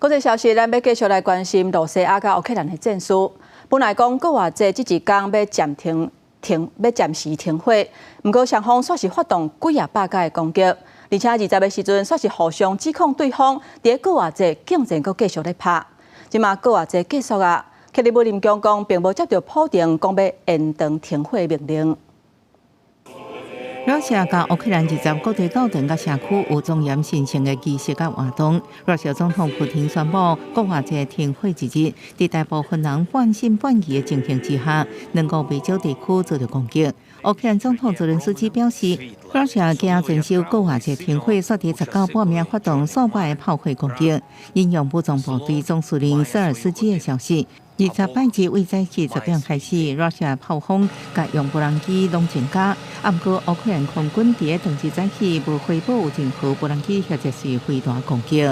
国际消息，咱要继续来关心罗西亚甲乌克兰的战事。本来讲搁偌济这一天要暂时停火，不过双方煞是发动几啊百架的攻击，而且20的时阵煞是互相指控对方伫搁偌济竞争搁继续咧拍。即马搁偌济结束啊，克里姆林宫讲并无接到普丁讲要延长停火命令。 罗西亚甲乌克兰20各地斗阵甲社区有庄严神圣的仪式甲活动。罗西亚总统普京宣布，搁偌济停火一日，伫大部分人半信半疑的情形之下，能够未少地区遭到攻击。乌克兰总统泽连斯基表示，罗西亚惊遵守搁偌济停火，煞伫19半暝发动数百的炮火攻击。引用武装部队总司令瑟尔斯基的消息。 28日为早起10点开始，罗西亚炮轰甲用无人机拢增加。不过，乌克兰空军伫当日早起无汇报有任何无人机或者是飞弹攻击。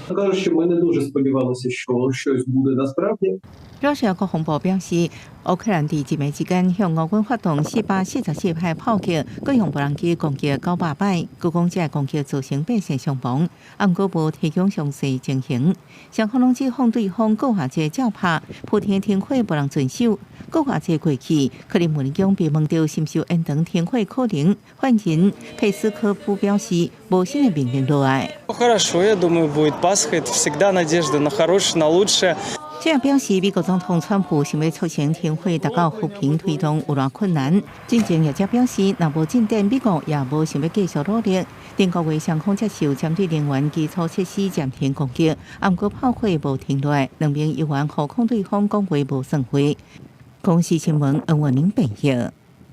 Кажуть, що ми не дуже сподівалися, що щось буде насправді. 罗西亚国防部表示，乌克兰伫一暝之间向俄军发动444派炮击，各用无人机攻击900摆，据讲这攻击造成百姓伤亡，不过无提供详细情形。双方拢指控对方搁偌济照拍，普天停火无人遵守，搁偌济过去。克里姆林宫被问到是毋是有延长停火可能，发言人佩斯科夫表示，无新的命令落来。Хорошо, я думаю, будет Пасха. Это всегда надежда на хорошее, на лучшее. 这样表示，美国总统川普想要促成停火达到和平推动有偌困难。进前业者表示，若无进展，美国也无想要继续努力。中国卫上空接受针对能源基础设施暂停攻击，不过炮火无停落来，两名议员互控对方讲话无算话。公司新闻，恩文宁报道。